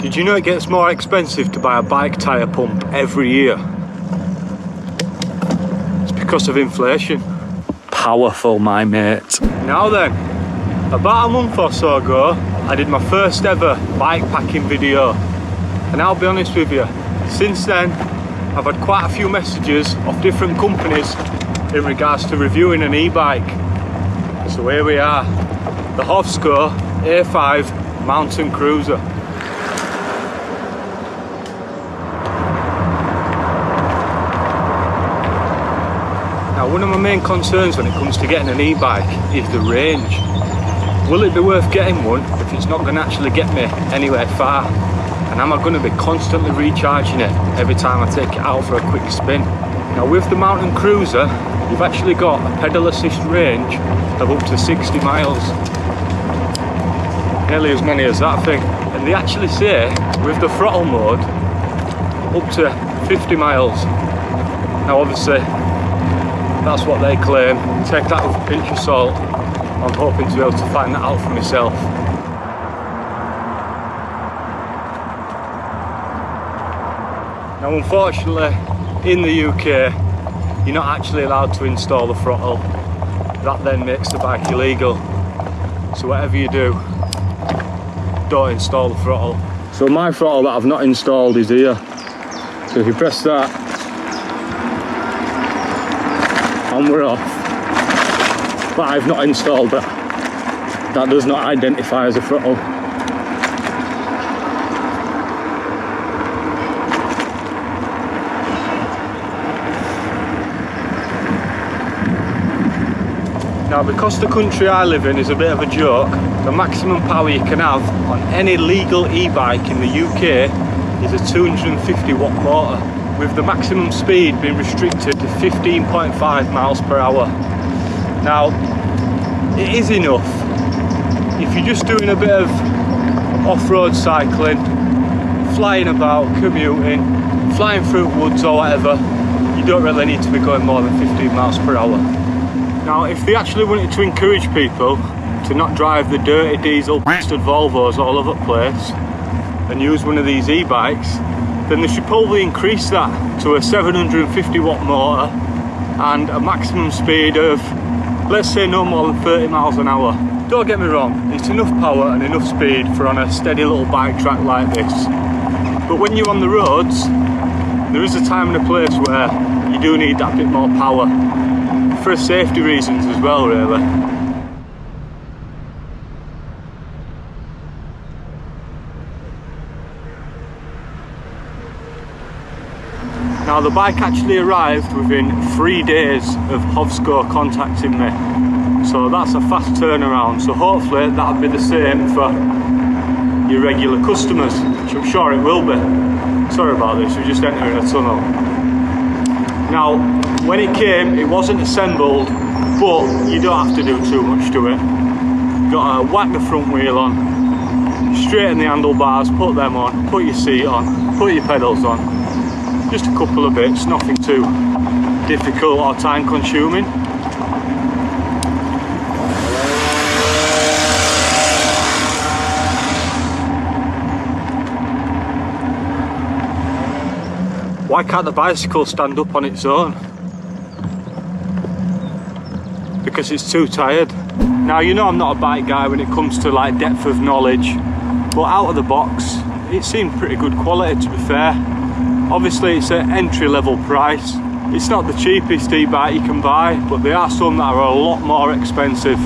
Did you know it gets more expensive to buy a bike tyre pump every year? It's because of inflation. Powerful, my mate. Now then, about a month or so ago, I did my first ever bike packing video. And I'll be honest with you, since then, I've had quite a few messages of different companies in regards to reviewing an e-bike. So here we are, the Hovsco A5 mountain cruiser. Now, one of my main concerns when it comes to getting an e-bike is the range. Will it be worth getting one if it's not going to actually get me anywhere far? And am I going to be constantly recharging it every time I take it out for a quick spin? Now, with the mountain cruiser, you've actually got a pedal assist range of up to 60 miles. Nearly as many as that thing. And they actually say, with the throttle mode, up to 50 miles. Now, obviously, that's what they claim. Take that with a pinch of salt. I'm hoping to be able to find that out for myself. Now, unfortunately, in the UK, you're not actually allowed to install the throttle. That then makes the bike illegal. So whatever you do, don't install the throttle. So my throttle that I've not installed is here. So if you press that, and we're off. But I've not installed that. That does not identify as a throttle. Now, because the country I live in is a bit of a joke, the maximum power you can have on any legal e-bike in the UK is a 250 watt motor, with the maximum speed being restricted to 15.5 miles per hour. Now, it is enough. If you're just doing a bit of off-road cycling, flying about, commuting, flying through woods or whatever, you don't really need to be going more than 15 miles per hour. Now, if they actually wanted to encourage people to not drive the dirty diesel bastard Volvos all over the place and use one of these e-bikes, then they should probably increase that to a 750 watt motor and a maximum speed of, let's say, no more than 30 miles an hour. Don't get me wrong, it's enough power and enough speed for on a steady little bike track like this. But when you're on the roads, there is a time and a place where you do need that bit more power. For safety reasons as well, really. Now, the bike actually arrived within 3 days of Hovsco contacting me, so that's a fast turnaround. So hopefully that'll be the same for your regular customers, which I'm sure it will be. Sorry about this, we're just entering a tunnel. Now, when it came, it wasn't assembled, but you don't have to do too much to it. You've got to whack the front wheel on, straighten the handlebars, put them on, put your seat on, put your pedals on. Just a couple of bits, nothing too difficult or time consuming. Why can't the bicycle stand up on its own? Because it's too tired. Now, you know I'm not a bike guy when it comes to like depth of knowledge, but out of the box it seemed pretty good quality, to be fair. Obviously it's an entry-level price. It's not the cheapest e-bike you can buy, but there are some that are a lot more expensive.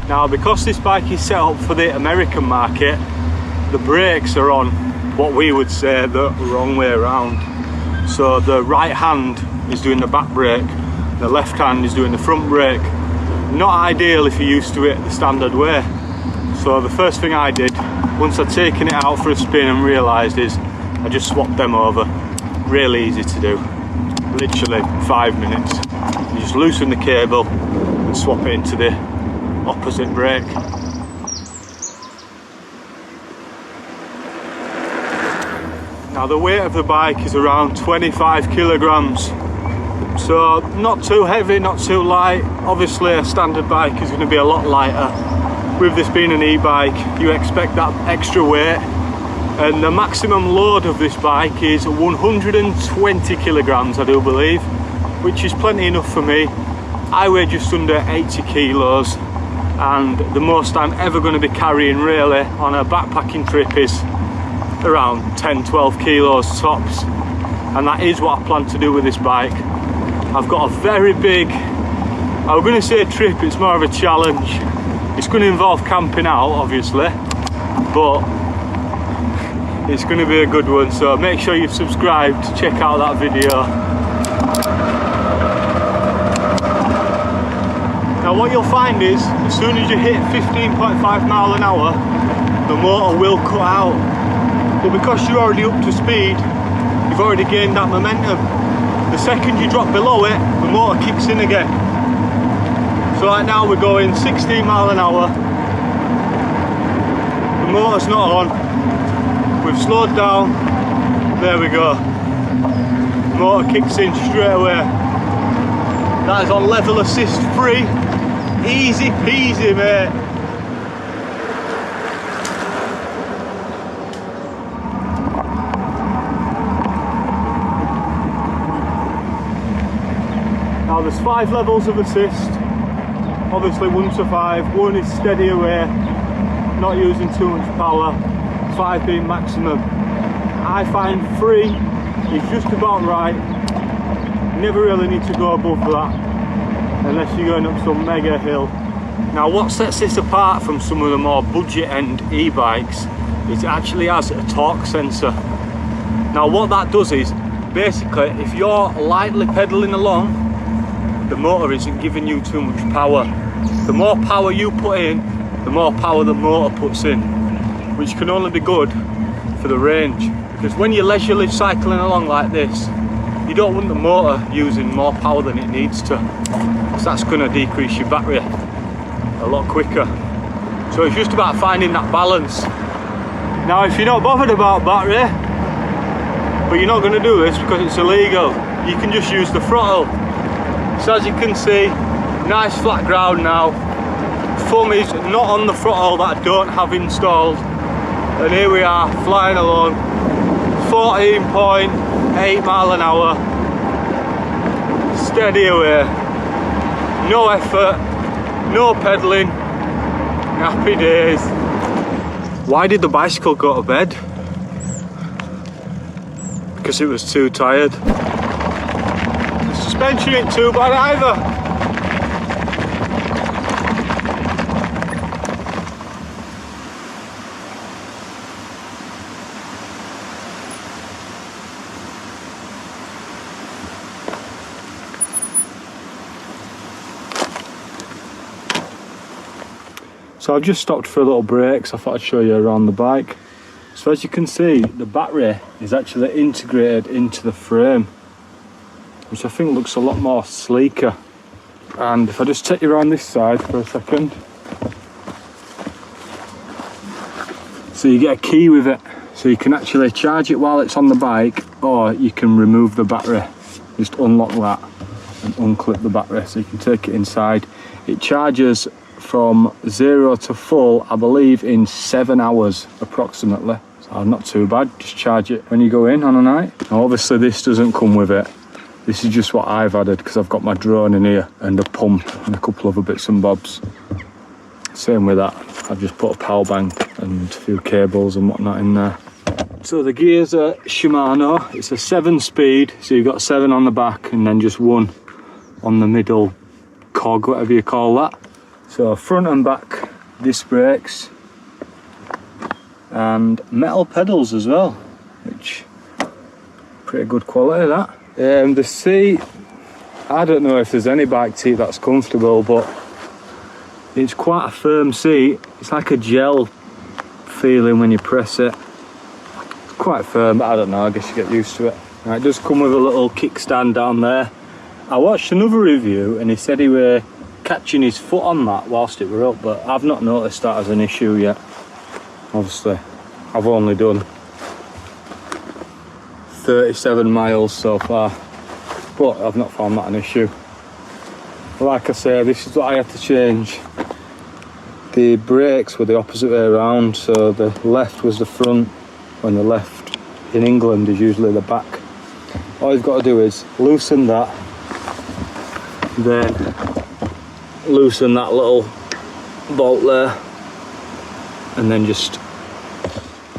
Now, because this bike is set up for the American market, the brakes are on what we would say the wrong way around. So the right hand is doing the back brake, the left hand is doing the front brake. Not ideal if you're used to it the standard way. So the first thing I did, once I'd taken it out for a spin and realised, is I just swapped them over. Really easy to do, literally 5 minutes. You just loosen the cable and swap it into the opposite brake. Now, the weight of the bike is around 25 kilograms, So not too heavy, not too light. Obviously a standard bike is going to be a lot lighter. With this being an e-bike, you expect that extra weight, and the maximum load of this bike is 120 kilograms, I do believe, which is plenty enough for me. I weigh just under 80 kilos, and the most I'm ever going to be carrying really on a backpacking trip is around 10-12 kilos tops, and that is what I plan to do with this bike. I've got a very big, I was going to say a trip, it's more of a challenge. It's going to involve camping out obviously, but it's going to be a good one, so make sure you've subscribed to check out that video. Now what you'll find is, as soon as you hit 15.5 miles an hour, the motor will cut out. But because you're already up to speed, you've already gained that momentum. The second you drop below it, the motor kicks in again. So right now we're going 16 miles an hour. The motor's not on. We've slowed down. There we go. The motor kicks in straight away. That is on level assist free. Easy peasy, mate. Now there's 5 levels of assist. Obviously 1 to 5. 1 is steady away, not using too much power. 5 being maximum. I find 3 is just about right. You never really need to go above that, unless you're going up some mega hill. Now what sets this apart from some of the more budget end e-bikes is it actually has a torque sensor. Now what that does is, basically if you're lightly pedalling along, the motor isn't giving you too much power. The more power you put in, the more power the motor puts in, which can only be good for the range. Because when you're leisurely cycling along like this, you don't want the motor using more power than it needs to, because that's going to decrease your battery a lot quicker. So it's just about finding that balance. Now if you're not bothered about battery, but you're not going to do this because it's illegal, you can just use the throttle. So as you can see, nice flat ground now. Thumb is not on the throttle that I don't have installed, and here we are flying along 14.8 miles an hour, steady away, no effort, no pedaling, happy days. Why did the bicycle go to bed? Because it was too tired. The suspension ain't too bad either. So I've just stopped for a little break, so I thought I'd show you around the bike. So as you can see, the battery is actually integrated into the frame, which I think looks a lot more sleeker. And if I just take you around this side for a second. So you get a key with it, so you can actually charge it while it's on the bike, or you can remove the battery. Just unlock that and unclip the battery, so you can take it inside. It charges from 0 to full, I believe, in 7 hours approximately. So not too bad. Just charge it when you go in on a night. Now obviously this doesn't come with it. This is just what I've added, because I've got my drone in here and a pump and a couple of other bits and bobs. Same with that. I've just put a power bank and a few cables and whatnot in there. So the gears are Shimano. It's a 7-speed, so you've got 7 on the back and then just 1 on the middle cog, whatever you call that. So front and back disc brakes and metal pedals as well, which pretty good quality that. The seat, I don't know if there's any bike seat that's comfortable, but it's quite a firm seat. It's like a gel feeling when you press it. It's quite firm, but I don't know, I guess you get used to it. Now, it does come with a little kickstand down there. I watched another review and he said he were catching his foot on that whilst it were up, but I've not noticed that as an issue yet. Obviously I've only done 37 miles so far, but I've not found that an issue. Like I say, this is what I had to change. The brakes were the opposite way around, so the left was the front, when the left in England is usually the back. All you've got to do is loosen that, then loosen that little bolt there, and then just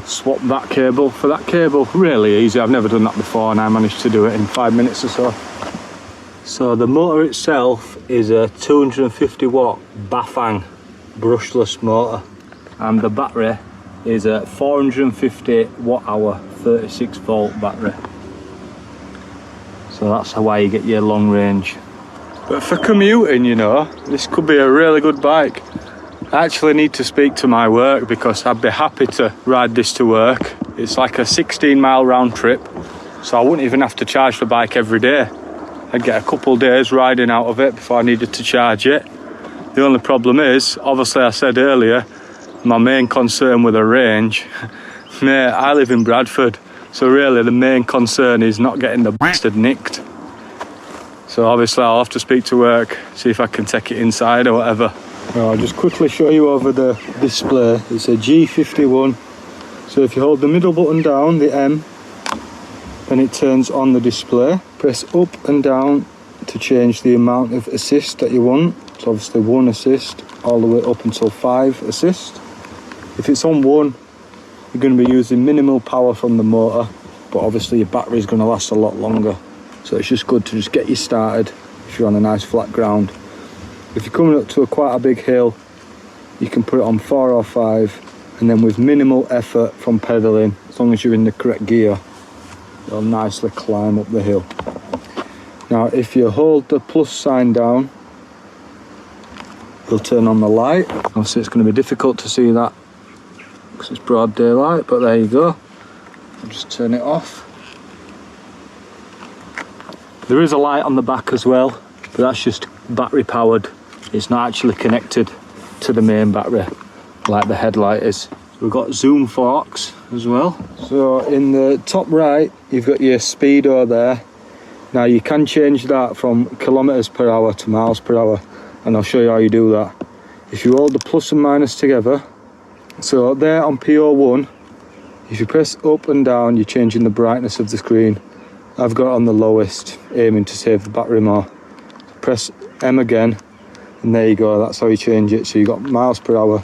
swap that cable for that cable. Really easy. I've never done that before and I managed to do it in 5 minutes or so. So the motor itself is a 250 watt Bafang brushless motor, and the battery is a 450 watt hour 36 volt battery. So that's how you get your long range. But for commuting, you know, this could be a really good bike. I actually need to speak to my work because I'd be happy to ride this to work. It's like a 16-mile round trip, so I wouldn't even have to charge the bike every day. I'd get a couple days riding out of it before I needed to charge it. The only problem is, obviously I said earlier, my main concern with the range. Mate, I live in Bradford, so really the main concern is not getting the bastard nicked. So obviously I'll have to speak to work, see if I can take it inside or whatever. Well, I'll just quickly show you over the display. It's a G51. So if you hold the middle button down, the M, then it turns on the display. Press up and down to change the amount of assist that you want. So obviously 1 assist all the way up until 5 assist. If it's on 1, you're going to be using minimal power from the motor, but obviously your battery is going to last a lot longer. So it's just good to just get you started if you're on a nice flat ground. If you're coming up to quite a big hill, you can put it on 4 or 5, and then with minimal effort from pedalling, as long as you're in the correct gear, you'll nicely climb up the hill. Now if you hold the plus sign down, you'll turn on the light. Obviously it's going to be difficult to see that because it's broad daylight, but there you go. I'll just turn it off. There is a light on the back as well, but that's just battery powered. It's not actually connected to the main battery like the headlight is. We've got zoom forks as well. So in the top right, you've got your speedo there. Now you can change that from kilometers per hour to miles per hour, and I'll show you how you do that. If you hold the plus and minus together, so there on PO1, if you press up and down, you're changing the brightness of the screen. I've got it on the lowest, aiming to save the battery more. Press M again, and there you go, that's how you change it. So you've got miles per hour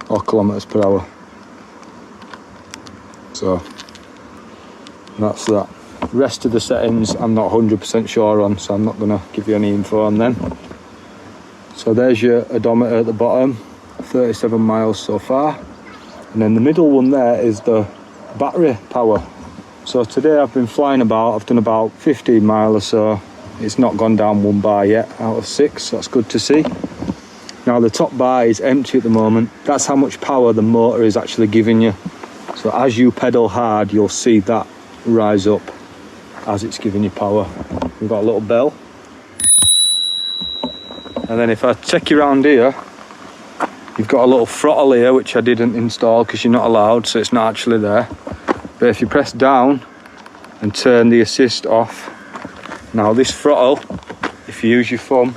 or kilometers per hour. So that's that. Rest of the settings I'm not 100% sure on, so I'm not going to give you any info on them. So there's your odometer at the bottom, 37 miles so far. And then the middle one there is the battery power. So today I've been flying about, I've done about 15 miles or so. It's not gone down 1 bar yet out of 6, so that's good to see. Now the top bar is empty at the moment. That's how much power the motor is actually giving you. So as you pedal hard, you'll see that rise up as it's giving you power. We've got a little bell. And then if I take you around here, you've got a little throttle here, which I didn't install because you're not allowed, so it's not actually there. But if you press down and turn the assist off, now this throttle, if you use your thumb,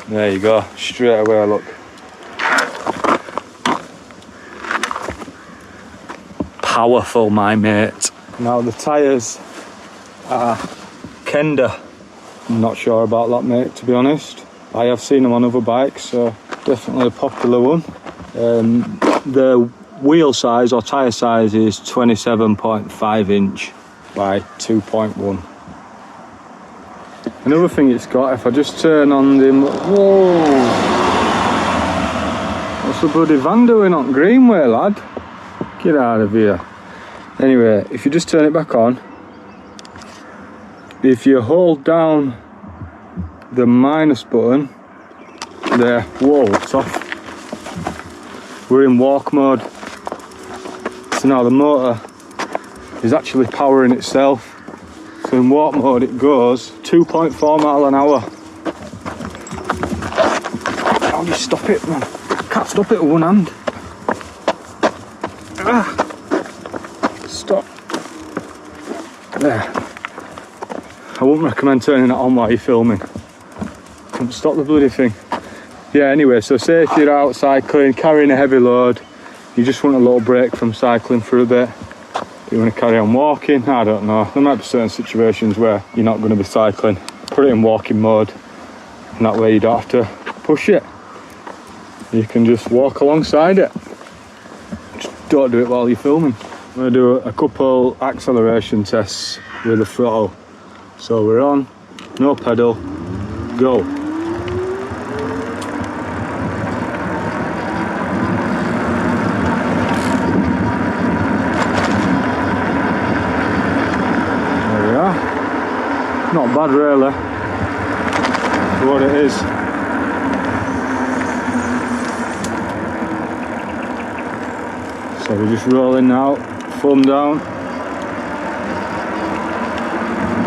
there you go, straight away, look. Powerful, my mate. Now the tyres are Kenda. I'm not sure about that, mate, to be honest. I have seen them on other bikes, so definitely a popular one. The wheel size or tyre size is 27.5 inch by 2.1. Another thing it's got, if I just turn on the... Whoa! What's the bloody van doing on Greenway, lad? Get out of here. Anyway, if you just turn it back on, if you hold down the minus button there, whoa, it's off. We're in walk mode. So now the motor is actually powering itself. So in walk mode it goes 2.4 miles an hour. How do you stop it, man? Can't stop it with one hand. Stop. There. I wouldn't recommend turning it on while you're filming. Can't stop the bloody thing. Yeah, anyway, so say if you're out cycling, carrying a heavy load, you just want a little break from cycling for a bit, you want to carry on walking, I don't know, there might be certain situations where you're not going to be cycling, put it in walking mode, and that way you don't have to push it, you can just walk alongside it. Just don't do it while you're filming. I'm going to do a couple acceleration tests with the throttle. So we're on, no pedal, go. Not bad really, for what it is. So we're just rolling now, thumb down.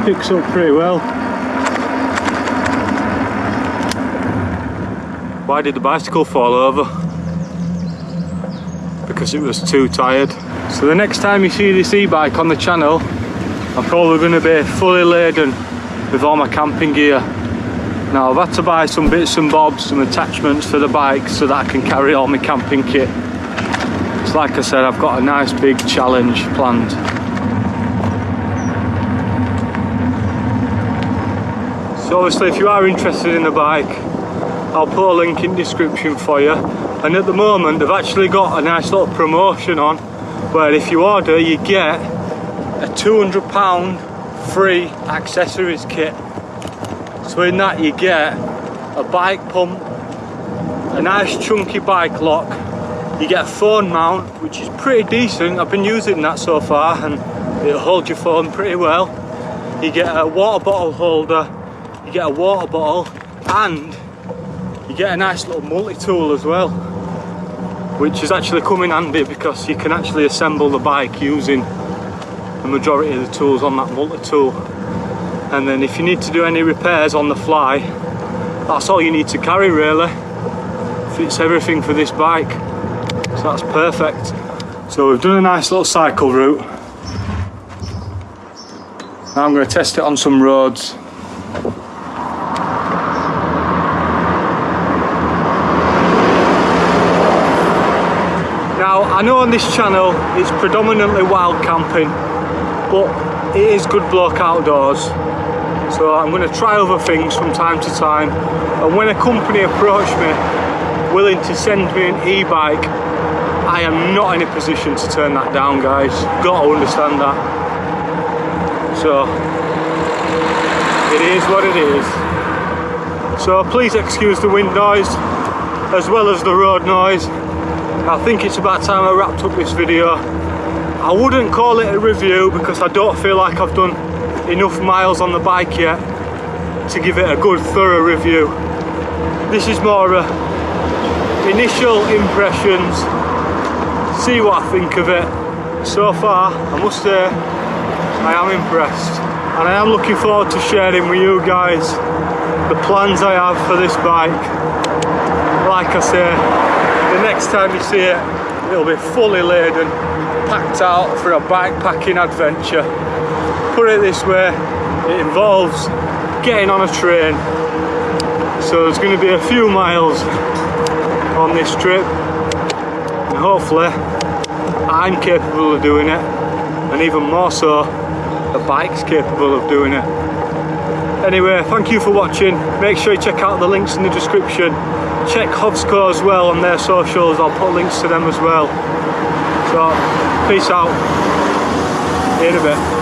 Picks up pretty well. Why did the bicycle fall over? Because it was too tired. So the next time you see this e-bike on the channel, I'm probably going to be fully laden with all my camping gear. Now I've had to buy some bits and bobs, some attachments for the bike so that I can carry all my camping kit. So like I said, I've got a nice big challenge planned. So obviously if you are interested in the bike, I'll put a link in the description for you. And at the moment they've actually got a nice little promotion on where if you order you get a £200 free accessories kit. So in that you get a bike pump, a nice chunky bike lock, you get a phone mount which is pretty decent, I've been using that so far and it'll hold your phone pretty well. You get a water bottle holder, you get a water bottle, and you get a nice little multi-tool as well, which is actually come in handy because you can actually assemble the bike using the majority of the tools on that multi-tool. And then if you need to do any repairs on the fly, that's all you need to carry really. Fits everything for this bike, so that's perfect. So we've done a nice little cycle route. Now I'm going to test it on some roads. Now I know on this channel it's predominantly wild camping, but it is good bloke outdoors, so I'm going to try other things from time to time. And when a company approach me willing to send me an e-bike, I am not in a position to turn that down, guys. Got to understand that. So it is what it is. So please excuse the wind noise as well as the road noise. I think it's about time I wrapped up this video. I wouldn't call it a review because I don't feel like I've done enough miles on the bike yet to give it a good thorough review. This is more initial impressions, see what I think of it. So far I must say I am impressed, and I am looking forward to sharing with you guys the plans I have for this bike. Like I say, the next time you see it, it'll be fully laden, packed out for a bikepacking adventure. Put it this way, it involves getting on a train, so there's going to be a few miles on this trip, and hopefully I'm capable of doing it, and even more so the bike's capable of doing it. Anyway, thank you for watching. Make sure you check out the links in the description. Check Hovsco as well on their socials, I'll put links to them as well. So, peace out. See you in a bit.